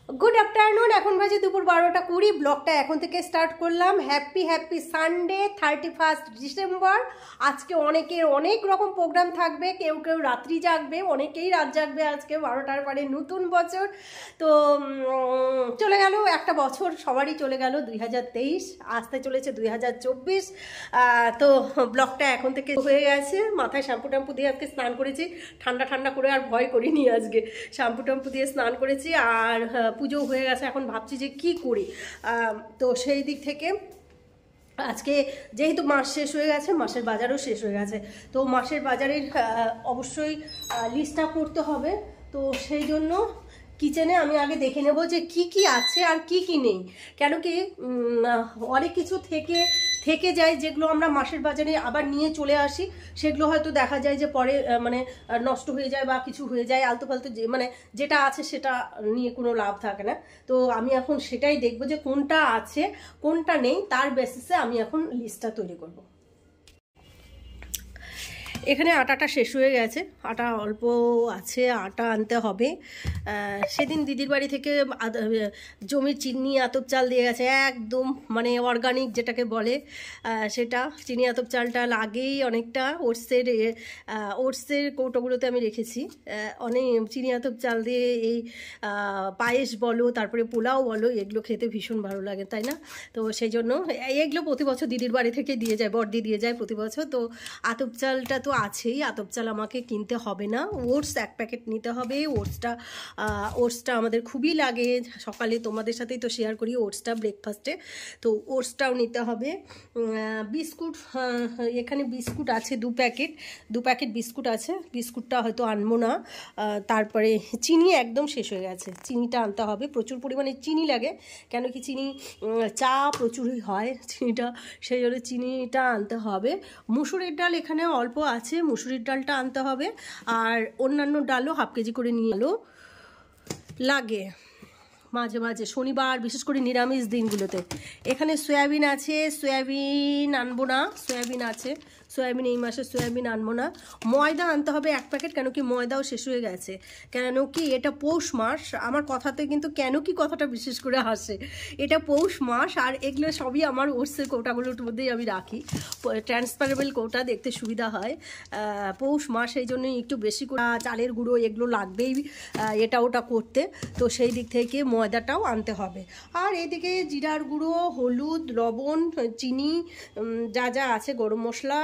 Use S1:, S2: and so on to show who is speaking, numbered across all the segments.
S1: Good afternoon. এখন বাজে দুপুর 12টা 20। ব্লগটা এখন থেকে স্টার্ট করলাম। Happy Sunday, 31 December. আজকে অনেকের অনেক রকম প্রোগ্রাম থাকবে। কেউ কেউ রাত্রি জাগবে, অনেকেই রাত জাগবে। আজকে 12টার পরে নতুন বছর। তো চলে গেল একটা বছর, সবারই চলে গেল 2023। আসতে চলেছে 2024। তো ব্লগটা এখন থেকে হয়ে গেছে। মাথায় শ্যাম্পু ট্যাম্পু দিয়ে আজকে স্নান করেছি, ঠান্ডা ঠান্ডা করে আর ভয় করিনি। আজকে শ্যাম্পু ট্যাম্পু দিয়ে স্নান করেছি আর পুজো হয়ে গেছে। এখন ভাবছি যে কি করি। তো সেই দিক থেকে আজকে যেহেতু মাস শেষ হয়ে গেছে, মাসের বাজারও শেষ হয়ে গেছে, তো মাসের বাজারের অবশ্যই লিস্টটা করতে হবে। তো সেই জন্য কিচেনে আমি আগে দেখে নেব যে কি কি আছে আর কি কি নেই। কেন কি অনেক কিছু থেকে যায়, যেগুলো আমরা মাসের বাজারে আবার নিয়ে চলে আসি, সেগুলো হয়তো দেখা যায় যে পরে মানে নষ্ট হয়ে যায় বা কিছু হয়ে যায় আলতু ফালতু, যে মানে যেটা আছে সেটা নিয়ে কোনো লাভ থাকে না। তো আমি এখন সেটাই দেখবো যে কোনটা আছে কোনটা নেই, তার বেসিসে আমি এখন লিস্টটা তৈরি করব। এখানে আটাটা শেষ হয়ে গেছে, আটা অল্প আছে, আটা আনতে হবে। সেদিন দিদির বাড়ি থেকে জমির চিনি আতপ চাল দিয়ে গেছে, একদম মানে অর্গানিক যেটাকে বলে সেটা। চিনি আতপ চালটা লাগেই অনেকটা। ওটসের কৌটোগুলোতে আমি রেখেছি অনেক চিনি আতপ চাল দিয়ে। এই পায়েস বলো, তারপরে পোলাও বলো, এগুলো খেতে ভীষণ ভালো লাগে, তাই না? তো সেই জন্য এগুলো প্রতি বছর দিদির বাড়ি থেকে দিয়ে যায়, বড়দি দিয়ে যায় প্রতি বছর। তো আতপ চালটা তো আছেই, আতপ চাল আমাকে কিনতে হবে না। ওটস 1 প্যাকেট নিতে হবে। ওটসটা আমাদের খুবই লাগে সকালে, তোমাদের সাথেই তো শেয়ার করি ওটসটা ব্রেকফাস্টে। তো ওটসটাও নিতে হবে। বিস্কুট, এখানে বিস্কুট আছে 2 প্যাকেট বিস্কুট আছে। বিস্কুটটা হয়তো আনবো না। তারপরে চিনি একদম শেষ হয়ে গেছে, চিনিটা আনতে হবে। প্রচুর পরিমাণে চিনি লাগে, কেন কি চিনি চা প্রচুরই হয় চিনিটা, সেই জন্য চিনিটা আনতে হবে। মুসুরির ডাল এখানে অল্প আছে, মুসুরির ডালটা আনতে হবে। আর অন্যান্য ডালও হাফ কেজি করে নিয়ে এলো লাগে মাঝে মাঝে, শনিবার বিশেষ করে নিরামিষ দিনগুলোতে। এখানে সয়াবিন আছে, সয়াবিন আনবো না। সয়াবিন আছে, সয়াবিন এই মাসে সয়াবিন আনবো না। ময়দা আনতে হবে 1 প্যাকেট, কেন কি ময়দাও শেষ হয়ে গেছে। কেন কি এটা পৌষ মাস। আমার কথাতে কিন্তু কেন কি কথাটা বিশেষ করে হাসে। এটা পৌষ মাস, আর এগুলো সবই আমার ওটসের কৌটাগুলোর মধ্যেই আমি রাখি। ট্রান্সফারেবল কৌটা, দেখতে সুবিধা হয়। পৌষ মাস, এই জন্যই একটু বেশি করে চালের গুঁড়ো এগুলো লাগবেই এটা ওটা করতে। তো সেই দিক থেকে ময়দাটাও আনতে হবে। আর এদিকে জিরার গুঁড়ো, হলুদ, লবণ, চিনি, যা যা আছে, গরম মশলা,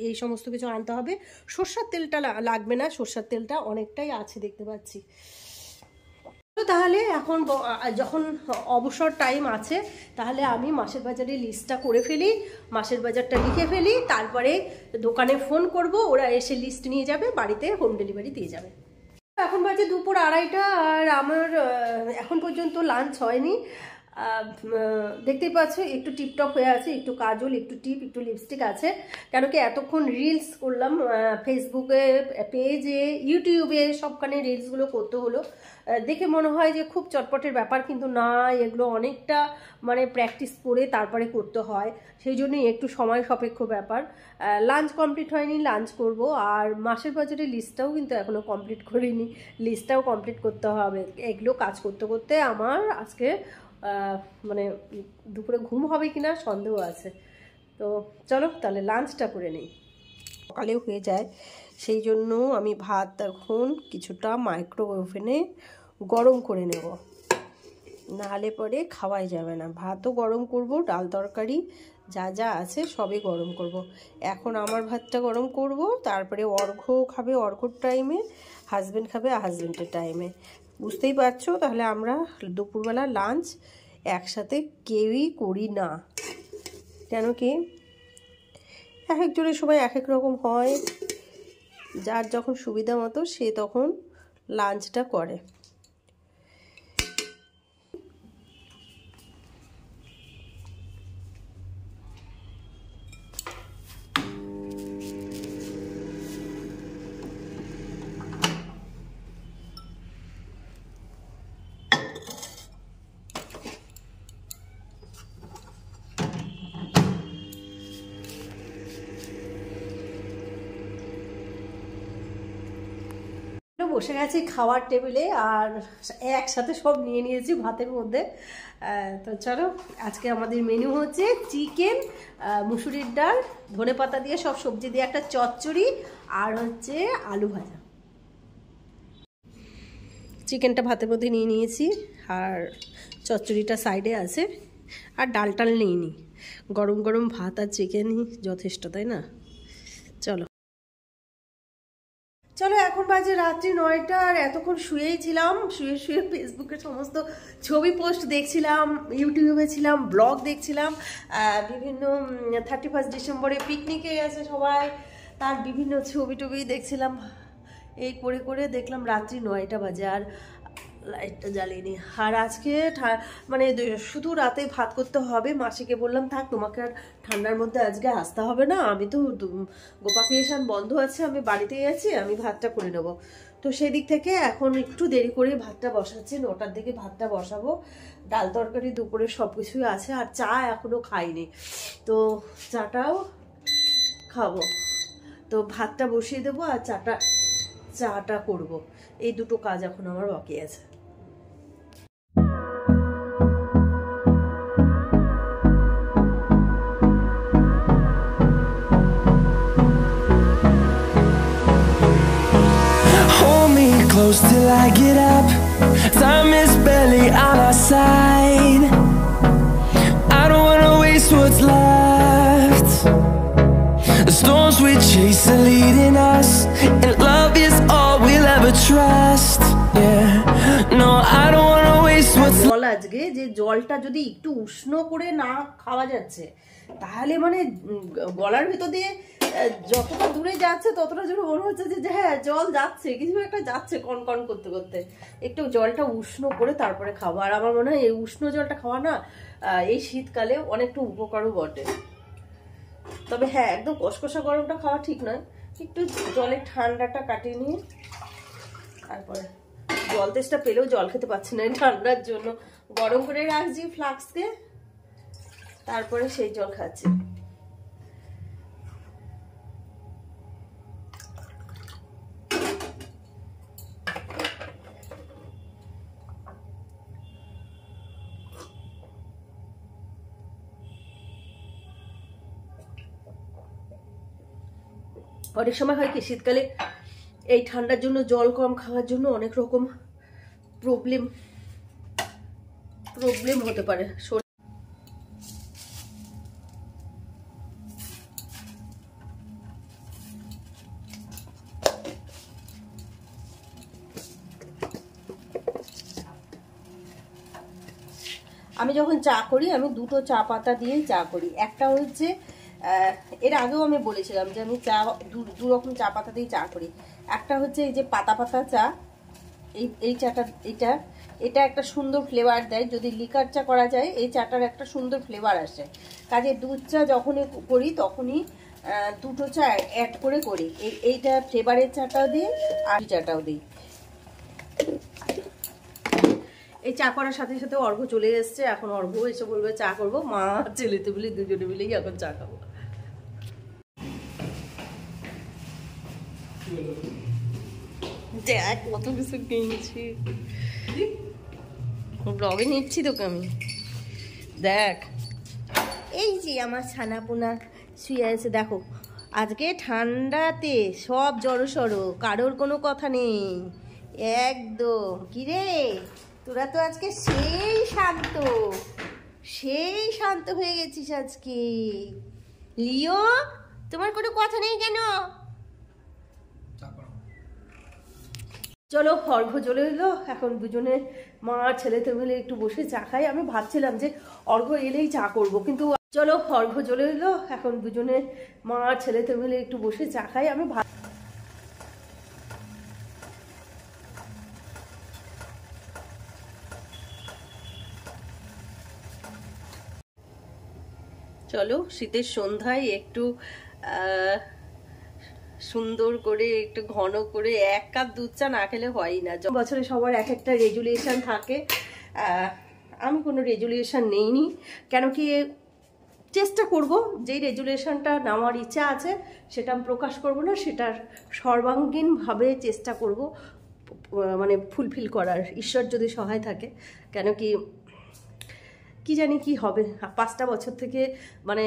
S1: এই সমস্ত কিছু আনতে হবে। সরষের তেলটা লাগবে না, সরষের তেলটা অনেকটাই আছে দেখতে পাচ্ছি। তাহলে এখন যখন অবসর টাইম আছে, তাহলে আমি মাসের বাজারের লিস্টটা করে ফেলি, মাসের বাজারটা লিখে ফেলি। তারপরে দোকানে ফোন করব, ওরা এসে লিস্ট নিয়ে যাবে, বাড়িতে হোম ডেলিভারি দিয়ে যাবে। এখন বাজে দুপুর 2:30, আর আমার এখন পর্যন্ত লাঞ্চ হয়নি। দেখতেই পাচ্ছ একটু টিপটপ হয়ে আছে, একটু কাজল, একটু টিপ, একটু লিপস্টিক আছে। কেন কি এতক্ষণ রিলস করলাম, ফেসবুকে, পেজে, ইউটিউবে, সবখানে রিলসগুলো করতে হলো। দেখে মনে হয় যে খুব চটপটের ব্যাপার, কিন্তু না, এগুলো অনেকটা মানে প্র্যাকটিস করে তারপরে করতে হয়। সেই জন্যই একটু সময় সাপেক্ষ ব্যাপার। লাঞ্চ কমপ্লিট হয়নি, লাঞ্চ করব। আর মাসের বাজারের লিস্টটাও কিন্তু এখনও কমপ্লিট করিনি, লিস্টটাও কমপ্লিট করতে হবে। এগুলো কাজ করতে করতে আমার আজকে মানে দুপুরে ঘুম হবে কিনা সন্দেহ আছে। তো চলো তাহলে লাঞ্চটা করে নিই, সকালেও হয়ে যায়। সেই জন্য আমি ভাত এখন কিছুটা মাইক্রো ওভেনে গরম করে নেব, নাহলে পরে খাওয়াই যাবে না। ভাতও গরম করব, ডাল তরকারি যা যা আছে সবই গরম করব। এখন আমার ভাতটা গরম করব, তারপরে অর্ঘ্য খাবে অর্ঘ্যর টাইমে, হাজব্যান্ড খাবে হাজব্যান্ডের টাইমে। বুঝতেই পারছো, তাহলে আমরা দুপুরবেলা লাঞ্চ একসাথে কেউই করি না। কেন কি এক একজনের সময় এক এক রকম হয়, যার যখন সুবিধা মতো সে তখন লাঞ্চটা করে। বসে গেছি খাওয়ার টেবিলে, আর একসাথে সব নিয়ে নিয়েছি ভাতের মধ্যে। তো চলো, আজকে আমাদের মেনু হচ্ছে চিকেন, মুসুরির ডাল, ধনেপাতা দিয়ে সব সবজি দিয়ে একটা চচ্চড়ি, আর হচ্ছে আলু ভাজা। চিকেনটা ভাতের মধ্যে নিয়ে নিয়েছি, আর চচ্চড়িটা সাইডে আছে, আর ডাল টাল নিইনি। গরম গরম ভাত আর চিকেনই যথেষ্ট, তাই না? চলো চলো, এখন বাজে রাত্রি 9টা, আর এতক্ষণ শুয়েই ছিলাম। শুয়ে শুয়ে ফেসবুকে সমস্ত ছবি পোস্ট দেখছিলাম, ইউটিউবে ছিলাম, ব্লগ দেখছিলাম, বিভিন্ন 31 ডিসেম্বরে পিকনিকে গেছে সবাই, তার বিভিন্ন ছবি টবি দেখছিলাম। এই করে করে দেখলাম রাত্রি 9টা বাজে, আর লাইটটা জ্বালিনি। আর আজকে মানে শুধু রাতে ভাত করতে হবে। মাসিকে বললাম, থাক, তোমাকে আর ঠান্ডার মধ্যে আজকে আসতে হবে না, আমি তো গোপা ক্রিয়েশন বন্ধ আছে, আমি বাড়িতেই আছি, আমি ভাতটা করে নেবো। তো সেই দিক থেকে এখন একটু দেরি করে ভাতটা বসাচ্ছি, 9টার দিকে ভাতটা বসাবো। ডাল তরকারি দুপুরে সব কিছুই আছে, আর চা এখনো খাইনি, তো চাটাও খাবো। তো ভাতটা বসিয়ে দেবো, আর চাটা করব। এই দুটো কাজ এখন আমার বাকি আছে।
S2: Close till I get up. Time is barely on our side. I don't wanna waste what's left. The storms we chase are leading us, and love is all we'll ever trust. Yeah, no, I don't wanna waste what's left.
S1: আজকে যে জলটা যদি একটু উষ্ণ করে না খাওয়া যাচ্ছে, তাহলে মানে গলার ভিতর দিয়ে যতটা দূরে যাচ্ছে ততটা জোরে মনে হচ্ছে যে হ্যাঁ জল যাচ্ছে, কিছু একটা যাচ্ছে কনকন করতে করতে। একটু জলটা উষ্ণ করে তারপরে খাওয়া, আর আমার মনে হয় এই উষ্ণ জলটা খাওয়া না এই শীতকালে অনেকটা উপকারও বটে। তবে হ্যাঁ, একদম কষকষা গরমটা খাওয়া ঠিক নয়, একটু জলের ঠান্ডাটা কাটিয়ে নিয়ে তারপরে। জল তেষ্টা পেলেও জল খেতে পাচ্ছি না ঠান্ডার জন্য, গরম করে রাখছি ফ্লাক্সকে, তারপরে সেই জল খাচ্ছি। অনেক সময় হয় কি, শীতকালে এই ঠান্ডার জন্য জল কম খাওয়ার জন্য অনেক রকম প্রবলেম হতে পারে। আমি যখন চা করি, আমি দুটো চা পাতা দিয়ে চা করি। একটা হচ্ছে, এর আগেও আমি বলেছিলাম যে আমি চা দু রকম চা পাতা দিয়ে চা করি। একটা হচ্ছে এই যে পাতা পাতা চা, এই চাটা, এটা একটা সুন্দর ফ্লেভার দেয়। যদি লিকার চা করা যায়, এই চাটার একটা সুন্দর ফ্লেভার আসে। কাজে দুধ চা যখনই করি তখনই দুটো চা অ্যাড করে করি। এইটা ফ্লেভারের চাটাও দিই, আর চাটাও দিই। এই চা করার সাথে সাথে অর্ঘ্য চলে এসছে। এখন অর্ঘ্য এসে বলবে চা করবো, মা ছেলেতে মিলে দুজনে মিলেই এখন চা খাবো। দেখ কত কিছু কিনছি, ব্লগে নিচ্ছি তোকে আমি। দেখ, এই যে আমার ছানাপোনা শুয়ে আছে, দেখো আজকে ঠান্ডাতে সব জড়সড়, কারোর কোনো কথা নেই একদম। কিরে, তোরা তো আজকে সেই শান্ত হয়ে গেছিস আজকে। লিও, তোমার কোনো কথা নেই কেন? চলো, অর্ঘ্য চলে এলো, এখন দুজনে মা আর ছেলেতে মিলে একটু বসে চা খাই। আমি ভাবছিলাম যে অর্ঘ্য এলেই চা করব, কিন্তু চলো, অর্ঘ্য চলে এলো, এখন দুজনে মা আর ছেলেতে মিলে একটু বসে চা খাই। আমি চলো, শীতের সন্ধ্যায় একটু সুন্দর করে একটু ঘন করে 1 কাপ দুধ চা না খেলে হয়ই না। বছরে সবার এক একটা রেজুলেশন থাকে, আমি কোনো রেজুলেশন নেইনি। কেন কি, চেষ্টা করব যেই রেজুলেশনটা নেওয়ার ইচ্ছা আছে সেটা আমি প্রকাশ করব না, সেটার সর্বাঙ্গীনভাবে চেষ্টা করব মানে ফুলফিল করার, ঈশ্বর যদি সহায় থাকে। কেন কি জানি কি হবে। 5টা বছর থেকে মানে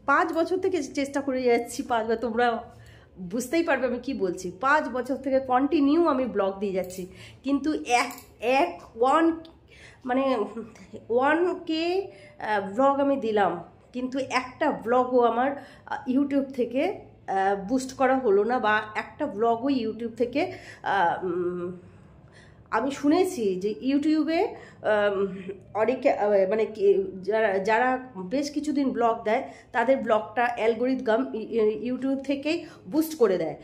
S1: 5 বছর থেকে চেষ্টা করে যাচ্ছি, 5 বার, তোমরা বুঝতেই পারবে আমি কি বলছি। 5 বছর থেকে কন্টিনিউ আমি ব্লগ দিয়ে যাচ্ছি, কিন্তু মানে 1K ব্লগ আমি দিলাম, কিন্তু একটা ব্লগও আমার ইউটিউব থেকে বুস্ট করা হলো না, বা একটা ব্লগও ইউটিউব থেকে আমি শুনেছি যে ইউটিউবে অনেকে মানে যারা বেশ কিছুদিন ব্লগ দেয় তাদের ব্লগটা অ্যালগরিদম ইউটিউব থেকেই বুস্ট করে দেয়।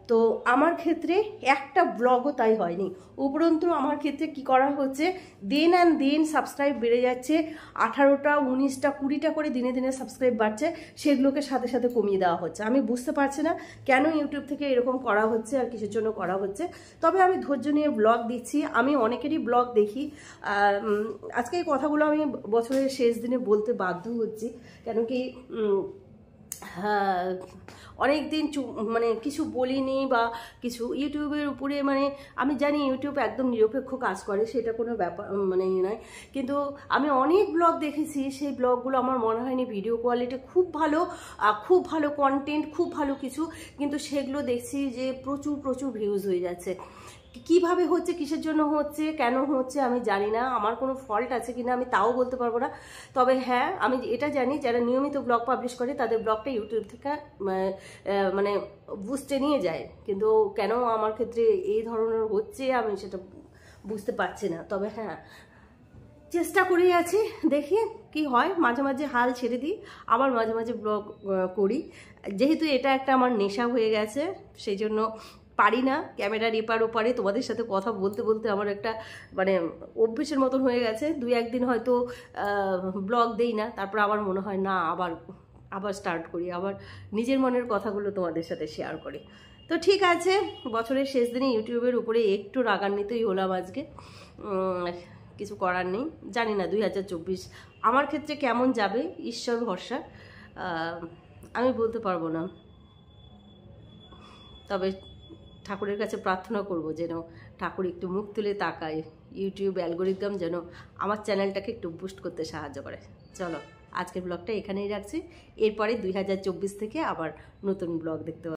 S1: তো আমার ক্ষেত্রে একটা ব্লগও তাই হয়নি। উপরন্তু আমার ক্ষেত্রে কি করা হচ্ছে, দিন সাবস্ক্রাইব বেড়ে যাচ্ছে, 18টা 19টা 20টা করে দিনে দিনে সাবস্ক্রাইব বাড়ছে, সেগুলোকে সাথে সাথে কমিয়ে দেওয়া হচ্ছে। আমি বুঝতে পারছি না কেন ইউটিউব থেকে এরকম করা হচ্ছে আর কিসের জন্য করা হচ্ছে। তবে আমি ধৈর্য নিয়ে ব্লগ দিচ্ছি, আমি অনেকেরই ব্লগ দেখি। আজকে এই কথাগুলো আমি বছরের শেষ দিনে বলতে বাধ্য হচ্ছি, কেন কি অনেক দিন মানে কিছু বলিনি বা কিছু ইউটিউবের উপরে, মানে আমি জানি ইউটিউব একদম নিরপেক্ষ কাজ করে, সেটা কোনো ব্যাপার মানে নয়, কিন্তু আমি অনেক ব্লগ দেখেছি, সেই ব্লগগুলো আমার মনে হয়নি ভিডিও কোয়ালিটি খুব ভালো কন্টেন্ট, খুব ভালো কিছু, কিন্তু সেগুলো দেখছি যে প্রচুর ভিউজ হয়ে যাচ্ছে। কিভাবে হচ্ছে, কিসের জন্য হচ্ছে, কেন হচ্ছে আমি জানি না, আমার কোনো ফল্ট আছে কিনা আমি তাও বলতে পারবো না। তবে হ্যাঁ, আমি এটা জানি যারা নিয়মিত ব্লগ পাবলিশ করে তাদের ব্লগটা ইউটিউব থেকে মানে বুস্টে নিয়ে যায়, কিন্তু কেন আমার ক্ষেত্রে এই ধরনের হচ্ছে আমি সেটা বুঝতে পারছি না। তবে হ্যাঁ, চেষ্টা করেই আছি, দেখি কি হয়। মাঝে মাঝে হাল ছেড়ে দিই, আবার মাঝে মাঝে ব্লগ করি। যেহেতু এটা একটা আমার নেশা হয়ে গেছে, সেই জন্য পারি না ক্যামেরার এপার ওপারে তোমাদের সাথে কথা বলতে বলতে আমার একটা মানে অভ্যেসের মতন হয়ে গেছে। 2-1 দিন হয়তো ব্লগ দেই না, তারপর আবার মনে হয় না আবার স্টার্ট করি, আবার নিজের মনের কথাগুলো তোমাদের সাথে শেয়ার করি। তো ঠিক আছে, বছরের শেষ দিনে ইউটিউবের উপরে একটু রাগান্বিতই হলাম আজকে, কিছু করার নেই। জানি না 2024 আমার ক্ষেত্রে কেমন যাবে, ঈশ্বর ভরসা, আমি বলতে পারবো না। তবে ঠাকুরের কাছে প্রার্থনা করব যেন ঠাকুর একটু মুখ তুলে তাকায়, ইউটিউব অ্যালগরিদম যেন আমার চ্যানেলটাকে একটু বুস্ট করতে সাহায্য করে। চলো আজকের ব্লগটা এখানেই রাখছি, এরপরে 2024 থেকে আবার নতুন ব্লগ দেখতে